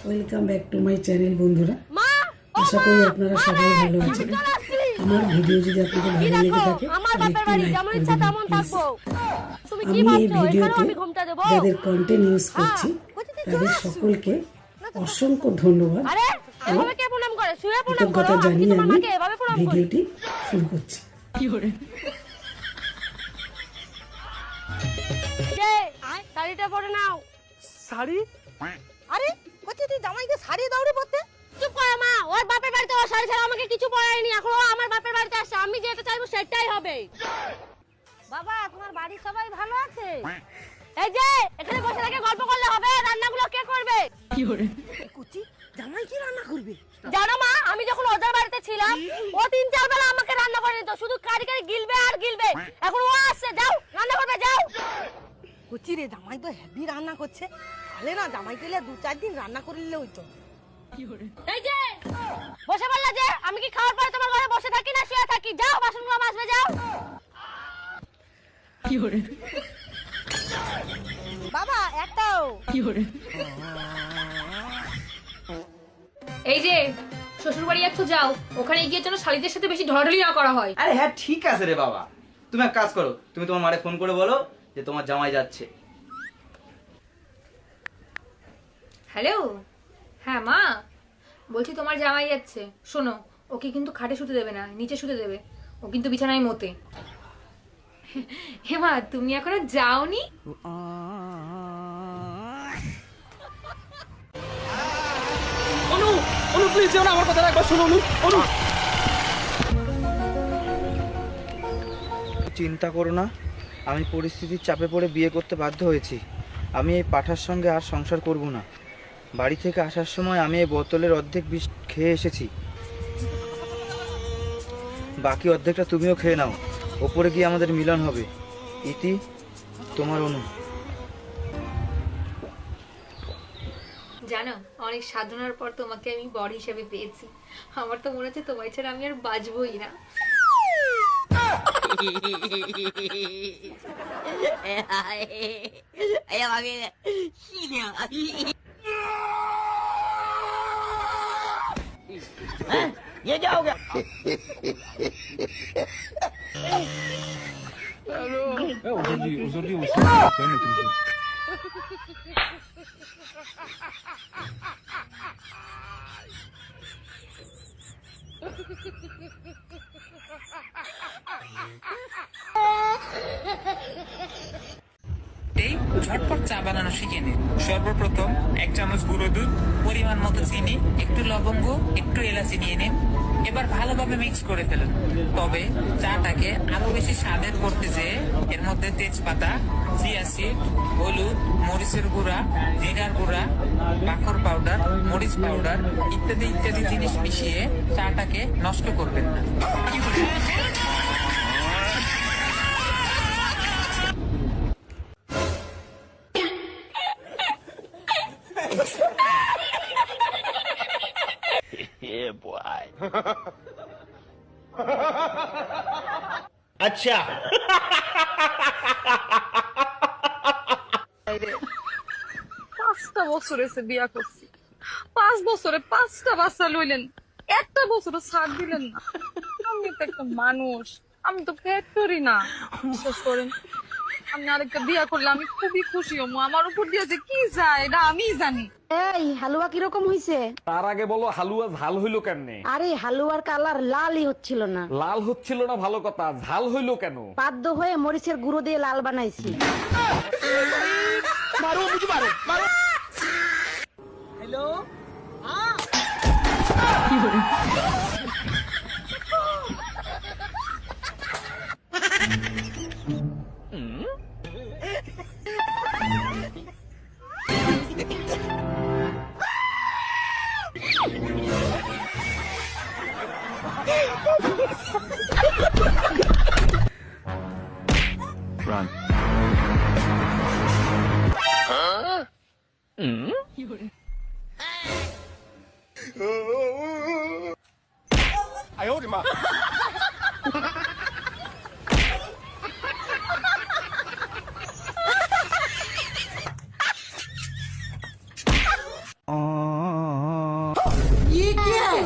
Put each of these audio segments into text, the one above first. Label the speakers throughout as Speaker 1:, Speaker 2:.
Speaker 1: Welcome back to my channel বন্ধুরা। আশা করি আপনারা সবাই ভালো আছেন। আমার ভিডিও যদি আপনাদের ভালো লেগে থাকে তাহলে একটি লাইক করে দেবেন প্লিজ। আমি এই ভিডিওতে যাদের কন্টেন্ট ইউজ করছি তাদের সকলকে অসংখ্য ধন্যবাদ ও কৃতজ্ঞতা জানিয়ে আমি ভিডিওটি শুরু করছি।
Speaker 2: শাড়িটা পরে নাও।
Speaker 3: শাড়ি?
Speaker 2: আরে কচ্ছি তুই জামাইকে শাড়ি দাও রে পরতে? চুপ কর মা, ওর বাপের বাড়িতে ও শাড়ি ছাড়া আমাকে কিছু পরায়নি। এখন ও আমার বাপের বাড়িতে আসছে, আমি যেটা চাইবো সেটাই হবে। বাবা তোমার বাড়ির সবাই ভালো আছে? এই যে এখানে বসে থেকে গল্প করলে হবে? রান্নাগুলো কে করবে?
Speaker 3: কি করে?
Speaker 2: কুচি জামাই কি রান্না করবে? জানো মা, আমি যখন ওদের বাড়িতে ছিলাম ও 3-4 বেলা আমাকে রান্না করে দিত, শুধু কারি কারি গিলবে আর গিলবে। এখন ও আসছে, যাও রান্না করবে যাও। কুচি রে জামাই তো হেভি রান্না করছে, তাহলে না জামাই গেলে 2-4 দিন রান্না করে নিলে হইতো। এই যে বসে বললা যে আমি কি খাওয়ার পরে তোমার ঘরে বসে থাকি না শুয়ে থাকি? যাও বাসনগুলো মাজবে যাও।
Speaker 3: কি করে?
Speaker 2: বাবা একটাও
Speaker 3: কি করে?
Speaker 4: এই যে শ্বশুর বাড়ি যাচ্ছ, যাও ওখানে গিয়ে যেন শালিদের সাথে বেশি ঢলাঢলি না করা হয়।
Speaker 5: আরে হ্যাঁ ঠিক আছে রে বাবা, তুমি এক কাজ করো, তুমি তোমার মারে ফোন করে বলো যে তোমার জামাই যাচ্ছে।
Speaker 4: হ্যালো, হ্যাঁ মা বলছি তোমার জামাই যাচ্ছে। শোনো, ওকে কিন্তু খাটে শুতে দেবে না, নিচে শুতে দেবে। ও কিন্তু বিছানায় মতে। হে মা, তুমি এখনো যাওনি?
Speaker 3: অনু, অনু প্লিজ যেও না, আমার কথা একবার শোনো অনু। অনু
Speaker 5: চিন্তা করো না, আমি পরিস্থিতির চাপে পড়ে বিয়ে করতে বাধ্য হয়েছি। আমি এই পাঠার সঙ্গে আর সংসার করব না। বাড়ি থেকে আসার সময় আমি এই বোতলের অর্ধেক বিষ খেয়ে এসেছি, বাকি অর্ধেকটা তুমিও খেয়ে নাও। ওপরে গিয়ে আমাদের মিলন হবে। ইতি, তোমার অনু।
Speaker 4: জানো, অনেক সাধনার পর তোমাকে আমি বর হিসেবে পেয়েছি। আমার তো মনে হচ্ছে তোমায় ছাড়া আমি আর বাঁচবই না।
Speaker 5: ये क्या हो गया?
Speaker 6: ঝটপট চা বানানো শিখে নিন। সর্বপ্রথম 1 চামচ গুঁড়ো দুধ, পরিমাণ মতো চিনি, একটু লবঙ্গ, একটু এলাচি নিয়ে নিন। এবার ভালোভাবে মিক্স করে ফেলুন। তবে চাটাকে আরো বেশি স্বাদের করতে যেয়ে এর মধ্যে তেজপাতা, চিয়া সিড, হলুদ, মরিচের গুঁড়া, জিরার গুঁড়া, বাখর পাউডার, মরিচ পাউডার ইত্যাদি ইত্যাদি জিনিস মিশিয়ে চাটাকে নষ্ট করবেন না।
Speaker 7: अच्छा
Speaker 8: 5টা বছর এসে বিয়া করছি, 5 বছরে 5টা বাচ্চা লইলেন, একটা বছরও ছাড় দিলেন না। আমি তো একটা মানুষ, আমি তো ফ্যাক্টরি না। বিশ্বাস করেন, আমি আরেকটা বিয়া করলে আমি খুবই খুশি হবো। আমার উপর দিয়ে যে কি যায় এটা আমিই জানি।
Speaker 9: এই হালুয়া কিরকম হইছে?
Speaker 7: তার আগে বলো হালুয়া ঝাল হইলো কেমনে?
Speaker 9: আরে হালুয়ার কালার লালই হচ্ছিল না।
Speaker 7: লাল হচ্ছিল না ভালো কথা, ঝাল হইলো কেন?
Speaker 9: বাধ্য হয়ে মরিচের গুঁড়ো দিয়ে লাল বানাইছি।
Speaker 7: মারো বুঝি, মারো মারো।
Speaker 3: হ্যালো, কি করে?
Speaker 7: Run.
Speaker 3: কি করে?
Speaker 7: 哎呦我的妈！
Speaker 1: ये क्या है?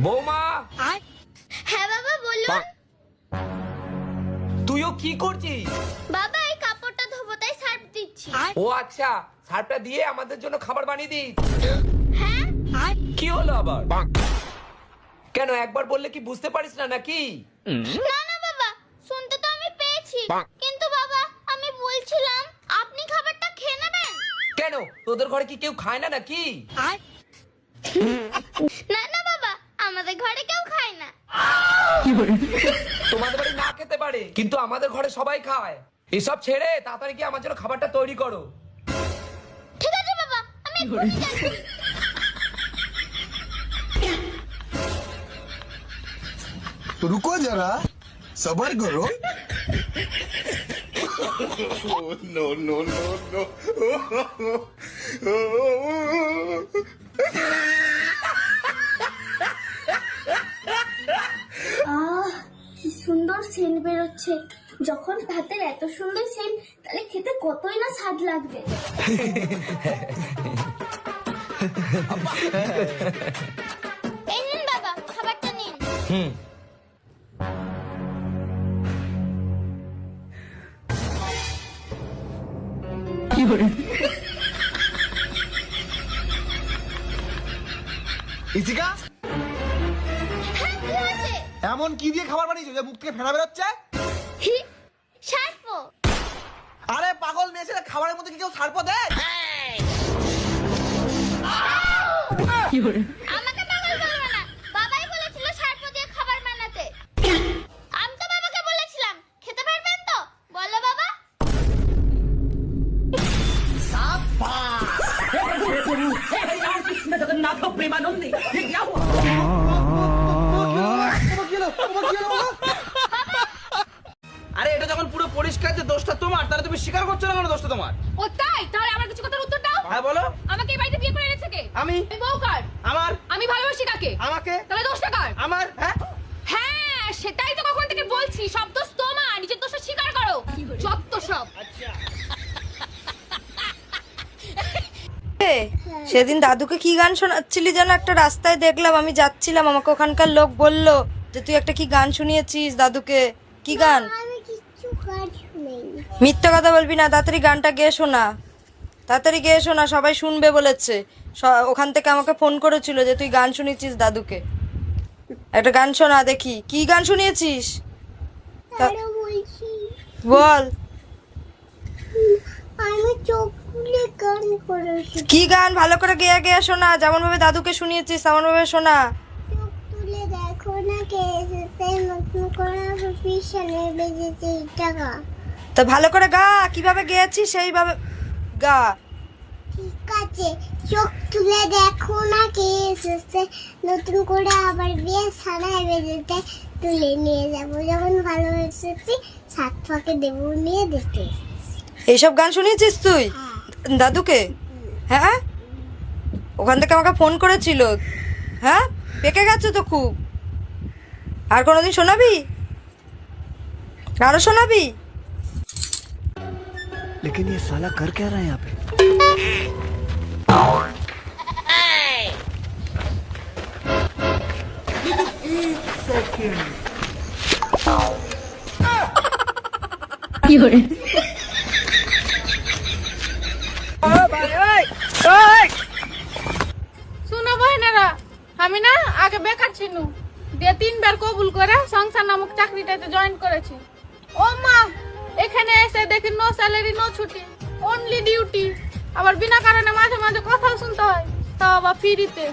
Speaker 3: বৌমা
Speaker 2: হ্যাঁ বাবা বলুন।
Speaker 3: তুইও কি করছিস?
Speaker 2: বাবা এই কাপড়টা ধোবো তাই সার্ফ দিচ্ছি।
Speaker 3: ও আচ্ছা, সারটা দিয়ে আমাদের জন্য খাবার বানিয়ে দিস।
Speaker 2: হ্যাঁ
Speaker 3: কি হলো আবার? কেন একবার বললে কি বুঝতে পারিস না নাকি?
Speaker 2: না না বাবা, শুনতে তো আমি পেয়েছি, কিন্তু বাবা আমি বলছিলাম আপনি খাবারটা খেয়ে নেবেন।
Speaker 3: কেন তোদের ঘরে কি কেউ খায় না নাকি?
Speaker 2: না না বাবা, আমাদের ঘরে কেউ খায় না।
Speaker 3: তোমাদের বাড়ি না খেতে পারে, কিন্তু আমাদের ঘরে সবাই খায়। এসব ছেড়ে তাড়াতাড়ি কি আমার জন্য খাবারটা তৈরি করো।
Speaker 2: ঠিক আছে বাবা, আমি এক্ষুনি যাচ্ছি।
Speaker 10: रुको जरा सबर करो
Speaker 7: नो नो नो नो
Speaker 2: কি সুন্দর সেন্ট বেরোচ্ছে। যখন ভাতের এত সুন্দর সেন্ট, তাহলে খেতে কতই না স্বাদ লাগবে। এই নিন বাবা, খাবারটা নিন।
Speaker 10: ইসিকা
Speaker 2: হ্যাঁ, কি হয়েছে?
Speaker 10: এমন কি দিয়ে খাবার বানিয়েছো যে মুখ থেকে ফেনা বেরোচ্ছে?
Speaker 2: সার্ফ।
Speaker 10: আরে পাগল মেয়ে ছেলে, খাবারের মধ্যে কি কেউ সার্প দেয়?
Speaker 2: আমাকে পাগল বলবে না, বাবাই বলেছিল সার্ফ দিয়ে খাবার বানাতে। আমি তো বাবাকে বলেছিলাম, খেতে পারবেন তো? বলো বাবা।
Speaker 5: আরে এটা যখন পুরো পরিষ্কার যে দোষটা তোমার, তাহলে তুমি স্বীকার করছো না কেন দোষটা তোমার?
Speaker 4: ও তাই? তাহলে আমার কিছু কথার উত্তর দাও।
Speaker 5: হ্যাঁ বলো।
Speaker 4: আমাকে এই বাড়িতে বিয়ে করে এনেছে কে?
Speaker 5: আমি।
Speaker 4: এই বউ কার?
Speaker 5: আমার।
Speaker 4: আমি ভালোবাসি কাকে?
Speaker 5: আমাকে।
Speaker 4: তাহলে দোষটা কার?
Speaker 5: আমার। হ্যাঁ
Speaker 4: হ্যাঁ, সেটাই তো কখন থেকে বলছি, সব দোষ তোমার, নিজের দোষটা স্বীকার করো। যত সব।
Speaker 11: সেদিন দাদুকে কি গান শোনাচ্ছিলি যেন, একটা রাস্তায় দেখলাম, আমি যাচ্ছিলাম, আমাকে ওখানকার লোক বলল যে তুই একটা কি গান শুনিয়েছিস দাদুকে। কি গান?
Speaker 2: আমি কিচ্ছু কাজ নেই।
Speaker 11: মিথ্যা কথা বলবি না, তাড়াতাড়ি গানটা গেয়ে শোনা, তাড়াতাড়ি গেয়ে শোনা, সবাই শুনবে বলেছে। ওখান থেকে আমাকে ফোন করেছিল যে তুই গান শুনিয়েছিস দাদুকে। একটা গান শোনা দেখি, কি গান শুনিয়েছিস
Speaker 2: তারও বলছি,
Speaker 11: বল।
Speaker 2: আমি চোখ খুলে গান করেছি।
Speaker 11: কি গান? ভালো করে গেয়ে গেয়ে শোনা, যেমন ভাবে দাদুকে শুনিয়েছিস তেমন ভাবে শোনা।
Speaker 2: চোখ তুলে দেখো না কে এসেছে, নতুন করে পিছনে বেজেছে টাকা।
Speaker 11: তো ভালো করে গা, কিভাবে গেয়েছিস সেইভাবে গা।
Speaker 2: ঠিক আছে, চোখ তুলে দেখো না কে এসেছে, নতুন করে আবার বিয়ে সানায় বেজেতে তুলে নিয়ে যাবো, যখন ভালো এসেছি সাত ফাঁকে দেবো নিয়ে দেখতে।
Speaker 11: এইসব গান শুনিয়েছিস তুই দাদুকে? হ্যাঁ, ওখান থেকে আমাকে ফোন করেছিল। হ্যাঁ, পেকে গেছে তো খুব। আর কোনোদিন শোনাবি? আরো শোনাবি?
Speaker 10: लेकिन ये साला कर क्या रहा है यहाँ पे?
Speaker 8: শোনো বহিনেরা, আমি না আগে বেকার ছিল, দিয়ে 3 বার কবুল করে সংসার নামক চাকরিটাতে জয়েন করেছি। ও মা, এখানে এসে দেখি নো স্যালারি নো ছুটি, অনলি ডিউটি। আবার বিনা কারণে মাঝে মাঝে কথাও শুনতে হয়, তাও আবার ফ্রিতে।